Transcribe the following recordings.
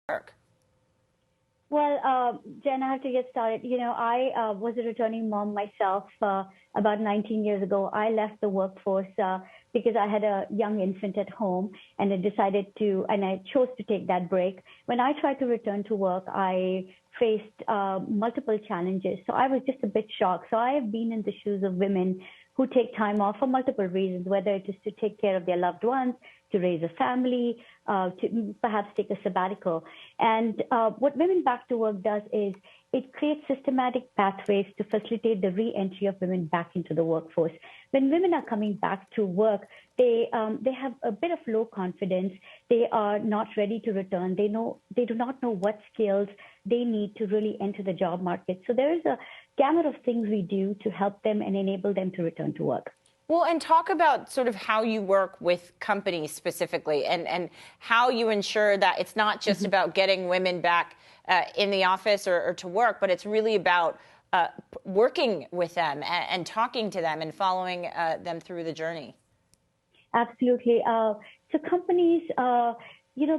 work? Well, Jen, I have to get started. I was a returning mom myself about 19 years ago. I left the workforce because I had a young infant at home, and I chose to take that break. When I tried to return to work, I faced multiple challenges. So I was just a bit shocked. So I have been in the shoes of women who take time off for multiple reasons, whether it is to take care of their loved ones, to raise a family, to perhaps take a sabbatical. And what Women Back to Work does is it creates systematic pathways to facilitate the re-entry of women back into the workforce. When women are coming back to work, they have a bit of low confidence. They are not ready to return. They do not know what skills they need to really enter the job market. So there is a gamut of things we do to help them and enable them to return to work. Well, and talk about sort of how you work with companies specifically and how you ensure that it's not just about getting women back in the office or to work, but it's really about working with them and talking to them and following them through the journey. Absolutely. So companies,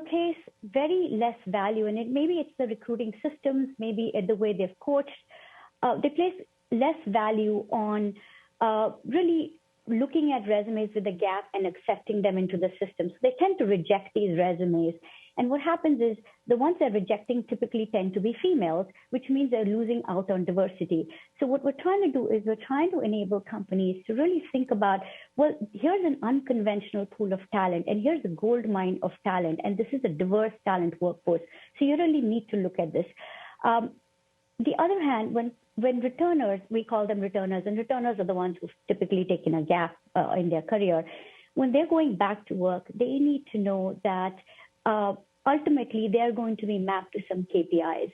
place very less value in it. Maybe it's the recruiting systems, maybe the way they've coached. They place less value on really looking at resumes with a gap and accepting them into the system. So they tend to reject these resumes. And what happens is the ones they're rejecting typically tend to be females, which means they're losing out on diversity. So what we're trying to do is we're trying to enable companies to really think about, well, here's an unconventional pool of talent, and here's a gold mine of talent, and this is a diverse talent workforce. So you really need to look at this. The other hand, when returners, we call them returners, and returners are the ones who've typically taken a gap in their career. When they're going back to work, they need to know that ultimately they're going to be mapped to some KPIs.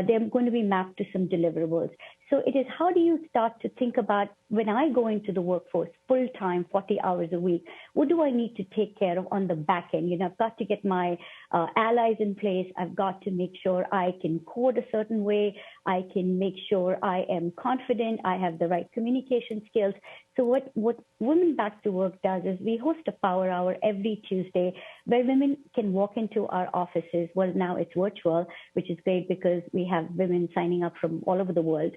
They're going to be mapped to some deliverables. So it is, how do you start to think about, when I go into the workforce full time, 40 hours a week, what do I need to take care of on the back end? I've got to get my allies in place. I've got to make sure I can code a certain way. I can make sure I am confident. I have the right communication skills. So what Women Back to Work does is we host a power hour every Tuesday where women can walk into our offices. Well, now it's virtual, which is great because we have women signing up from all over the world.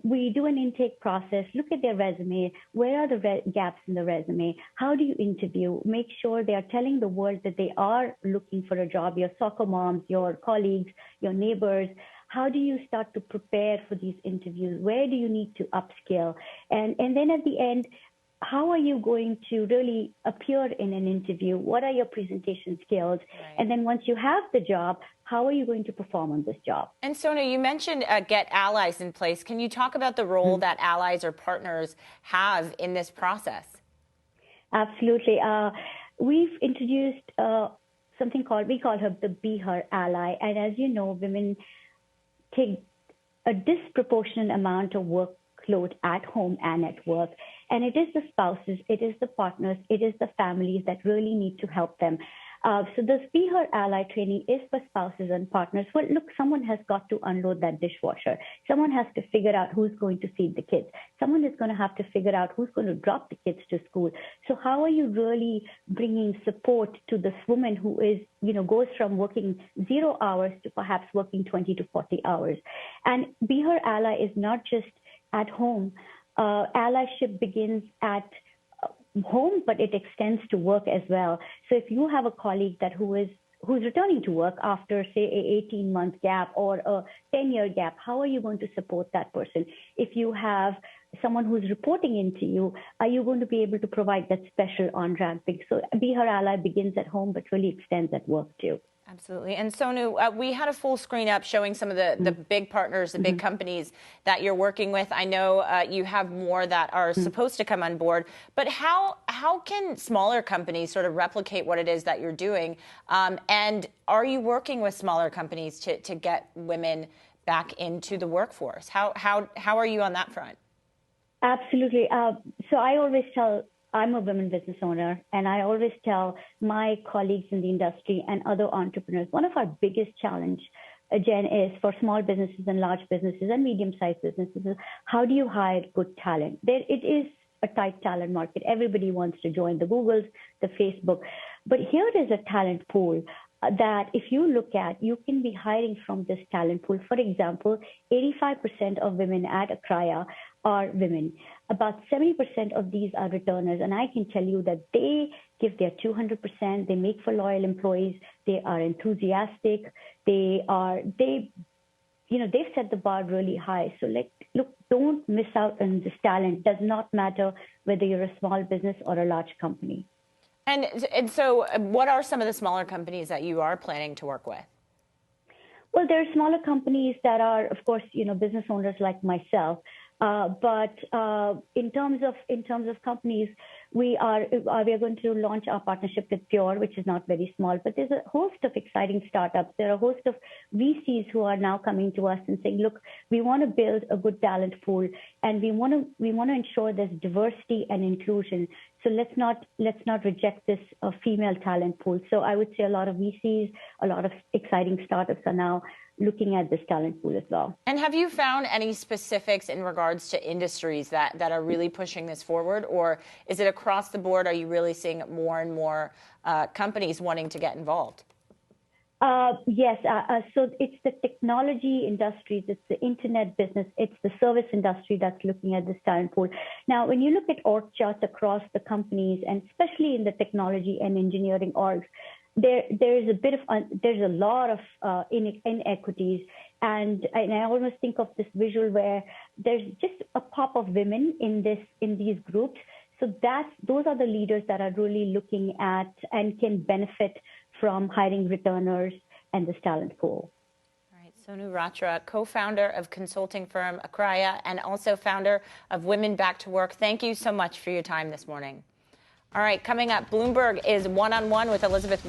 We do an intake process, look at their resume. Where are the gaps in the resume? How do you interview? Make sure they are telling the world that they are looking for a job, your soccer moms, your colleagues, your neighbors. How do you start to prepare for these interviews? Where do you need to upskill? And then at the end, how are you going to really appear in an interview? What are your presentation skills? Right. And then once you have the job, how are you going to perform on this job? And Sona, you mentioned get allies in place. Can you talk about the role that allies or partners have in this process? Absolutely. We've introduced something we call her the Be Her Ally. And as you know, women take a disproportionate amount of workload at home and at work. And it is the spouses, it is the partners, it is the families that really need to help them. So this Be Her Ally training is for spouses and partners. Well, look, someone has got to unload that dishwasher. Someone has to figure out who's going to feed the kids. Someone is going to have to figure out who's going to drop the kids to school. So how are you really bringing support to this woman who is, goes from working 0 hours to perhaps working 20 to 40 hours? And Be Her Ally is not just at home. Allyship begins at home, but it extends to work as well. So if you have a colleague who's returning to work after, say, a 18-month gap or a 10-year gap, how are you going to support that person? If you have someone who's reporting into you, are you going to be able to provide that special on-ramping? So Be Her Ally begins at home, but really extends at work too. Absolutely. And Sonu, we had a full screen up showing some of the big partners, the big companies that you're working with. I know you have more that are supposed to come on board, but how can smaller companies sort of replicate what it is that you're doing? And are you working with smaller companies to get women back into the workforce? How are you on that front? Absolutely. So I always tell, I'm a women business owner, and I always tell my colleagues in the industry and other entrepreneurs, one of our biggest challenge, Jen, is for small businesses and large businesses and medium-sized businesses, is how do you hire good talent? It is a tight talent market. Everybody wants to join the Googles, the Facebook. But here is a talent pool. that if you look at, you can be hiring from this talent pool. For example, 85% of women at Acquia are women. About 70% of these are returners. And I can tell you that they give their 200%. They make for loyal employees. They are enthusiastic. They've set the bar really high. So look, don't miss out on this talent. Does not matter whether you're a small business or a large company. And so what are some of the smaller companies that you are planning to work with? Well, there are smaller companies that are, of course, business owners like myself. But in terms of companies, we are going to launch our partnership with Pure, which is not very small, but there's a host of exciting startups. There are a host of VCs who are now coming to us and saying, look, we want to build a good talent pool, and we want to ensure there's diversity and inclusion. So let's not reject this female talent pool. So I would say a lot of VCs, a lot of exciting startups are now looking at this talent pool as well. And have you found any specifics in regards to industries that are really pushing this forward, or is it across the board? Are you really seeing more and more companies wanting to get involved? Yes. So it's the technology industries, it's the internet business, it's the service industry that's looking at this talent pool. Now, when you look at org charts across the companies, and especially in the technology and engineering orgs, there's a lot of inequities, and I almost think of this visual where there's just a pop of women in these groups. So those are the leaders that are really looking at and can benefit from hiring returners and this talent pool. All right, Sonu Ratra, co-founder of consulting firm Acquia and also founder of Women Back to Work. Thank you so much for your time this morning. All right, coming up, Bloomberg is one-on-one with Elizabeth